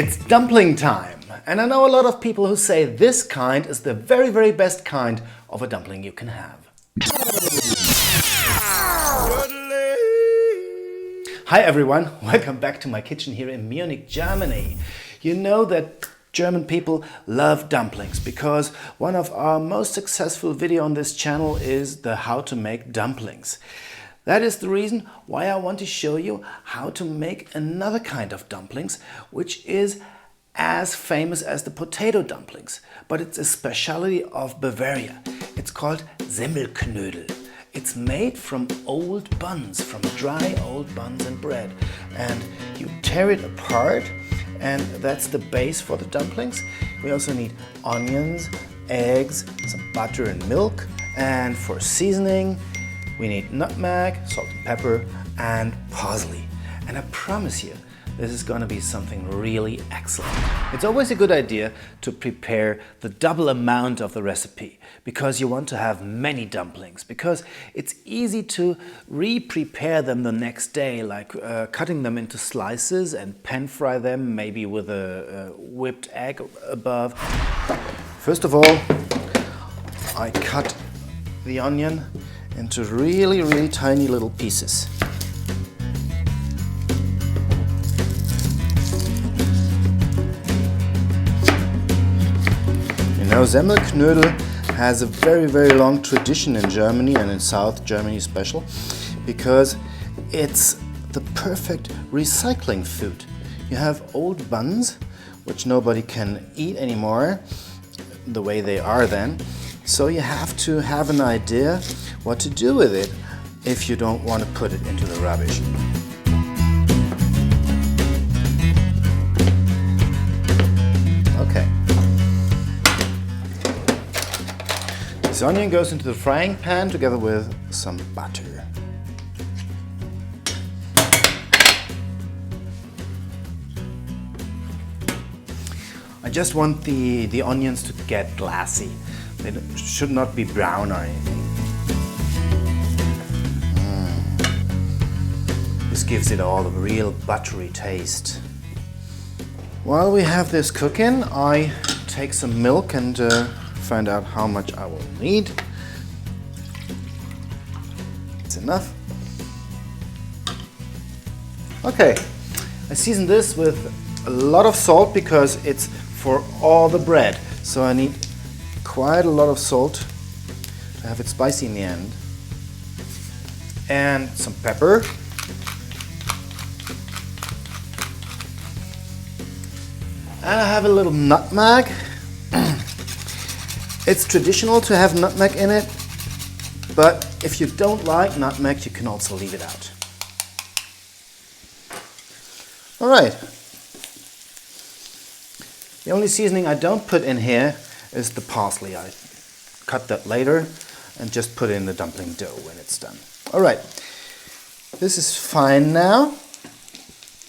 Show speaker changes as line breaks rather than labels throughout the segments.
It's dumpling time, and I know a lot of people who say this kind is the very, very best kind of a dumpling you can have. Hi everyone, welcome back to my kitchen here in Munich, Germany. You know that German people love dumplings because one of our most successful videos on this channel is the how to make dumplings. That is the reason why I want to show you how to make another kind of dumplings, which is as famous as the potato dumplings, but it's a specialty of Bavaria. It's called Semmelknödel. It's made from old buns, from dry old buns and bread. And you tear it apart, and that's the base for the dumplings. We also need onions, eggs, some butter and milk. And for seasoning, we need nutmeg, salt and pepper, and parsley. And I promise you, this is going to be something really excellent. It's always a good idea to prepare the double amount of the recipe because you want to have many dumplings, because it's easy to re-prepare them the next day, like cutting them into slices and pan fry them, maybe with a whipped egg above. First of all, I cut the onion into really, really tiny little pieces. Now, Semmelknödel has a very, very long tradition in Germany, and in South Germany especially, because it's the perfect recycling food. You have old buns, which nobody can eat anymore, the way they are then. So you have to have an idea what to do with it if you don't want to put it into the rubbish. Okay. This onion goes into the frying pan together with some butter. I just want the onions to get glassy. They should not be brown or anything. This gives it all a real buttery taste. While we have this cooking, I take some milk and find out how much I will need. It's enough. Okay, I season this with a lot of salt because it's for all the bread. So I need quite a lot of salt to have it spicy in the end. And some pepper. And I have a little nutmeg. It's traditional to have nutmeg in it, but if you don't like nutmeg, you can also leave it out. All right. The only seasoning I don't put in here is the parsley. I cut that later and just put it in the dumpling dough when it's done. All right. This is fine now.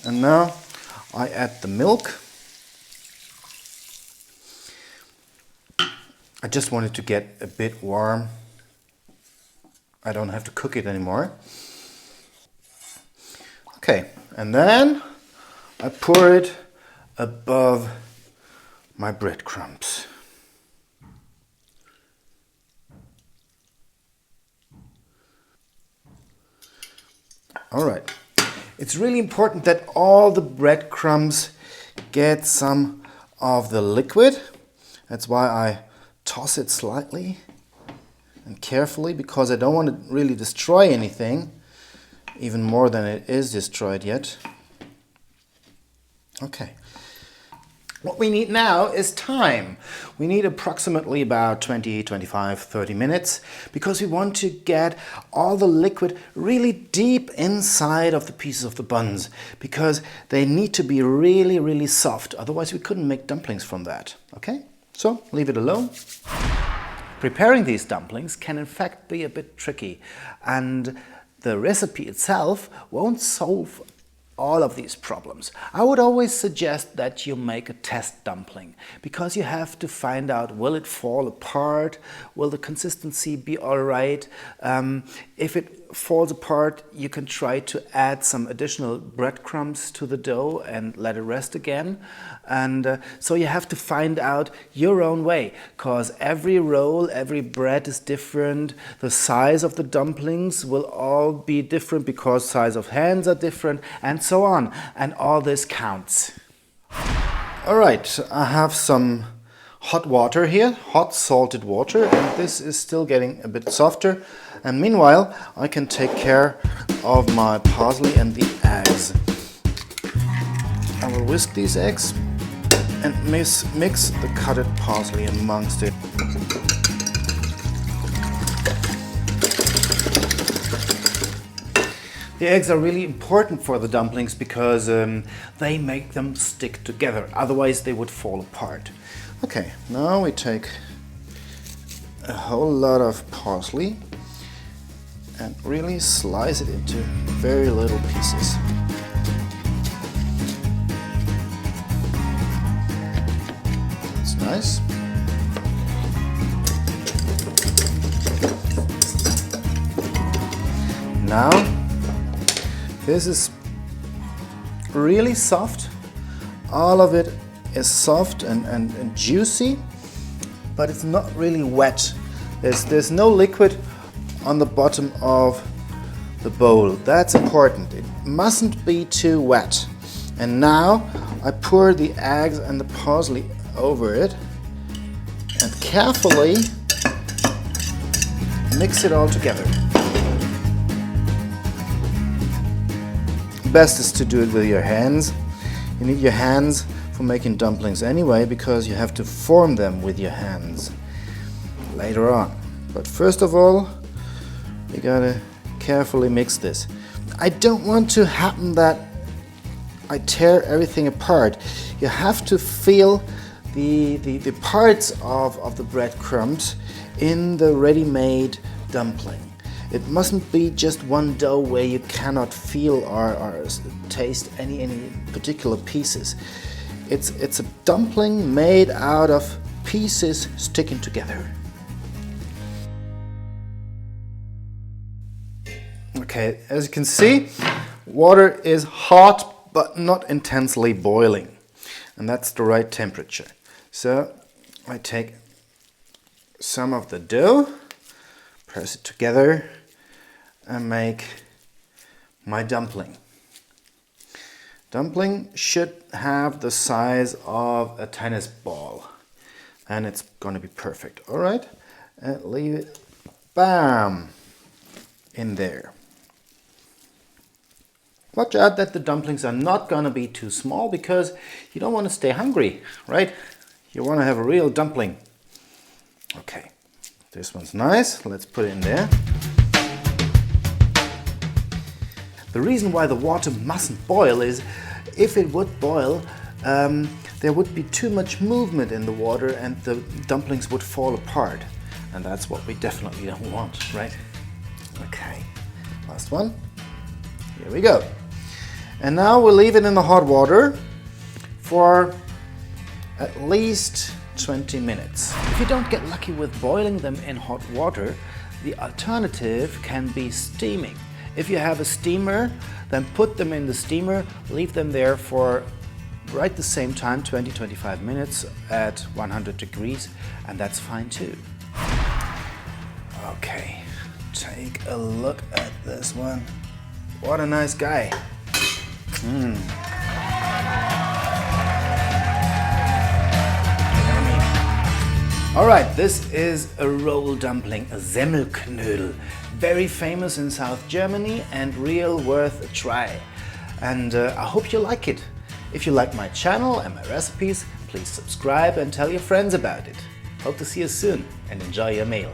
And now I add the milk. I just want it to get a bit warm. I don't have to cook it anymore. Okay, and then I pour it above my breadcrumbs. All right. It's really important that all the breadcrumbs get some of the liquid. That's why I toss it slightly and carefully, because I don't want to really destroy anything, even more than it is destroyed yet. Okay. What we need now is time. We need approximately about 20, 25, 30 minutes because we want to get all the liquid really deep inside of the pieces of the buns, because they need to be really, really soft. Otherwise we couldn't make dumplings from that. Okay? So leave it alone. Preparing these dumplings can in fact be a bit tricky, and the recipe itself won't solve all of these problems. I would always suggest that you make a test dumpling, because you have to find out, will it fall apart? Will the consistency be all right? If it falls apart, you can try to add some additional breadcrumbs to the dough and let it rest again. And so you have to find out your own way, because every roll, every bread is different. The size of the dumplings will all be different because size of hands are different, and so on. And all this counts. All right, I have some hot water here, hot salted water, and this is still getting a bit softer. And meanwhile, I can take care of my parsley and the eggs. I will whisk these eggs and mix the cutted parsley amongst it. The eggs are really important for the dumplings because they make them stick together, otherwise they would fall apart. Okay, now we take a whole lot of parsley and really slice it into very little pieces. That's nice. Now, this is really soft. All of it is soft and juicy, but it's not really wet. There's no liquid on the bottom of the bowl. That's important. It mustn't be too wet. And now I pour the eggs and the parsley over it and carefully mix it all together. Best is to do it with your hands. You need your hands for making dumplings anyway, because you have to form them with your hands later on. But first of all, you gotta carefully mix this. I don't want to happen that I tear everything apart. You have to feel the parts of the breadcrumbs in the ready-made dumpling. It mustn't be just one dough where you cannot feel or taste any particular pieces. It's a dumpling made out of pieces sticking together. Okay, as you can see, water is hot but not intensely boiling, and that's the right temperature. So I take some of the dough, press it together and make my dumpling. Dumpling should have the size of a tennis ball, and it's going to be perfect. All right, and leave it, bam, in there. Watch out that the dumplings are not going to be too small, because you don't want to stay hungry, right? You want to have a real dumpling. Okay, this one's nice. Let's put it in there. The reason why the water mustn't boil is if it would boil, there would be too much movement in the water and the dumplings would fall apart. And that's what we definitely don't want, right? Okay, last one. Here we go. And now we'll leave it in the hot water for at least 20 minutes. If you don't get lucky with boiling them in hot water, the alternative can be steaming. If you have a steamer, then put them in the steamer, leave them there for right the same time, 20-25 minutes at 100 degrees, and that's fine too. Okay, take a look at this one. What a nice guy. All right, this is a roll dumpling, a Semmelknödel. Very famous in South Germany and real worth a try. And I hope you like it. If you like my channel and my recipes, please subscribe and tell your friends about it. Hope to see you soon and enjoy your meal.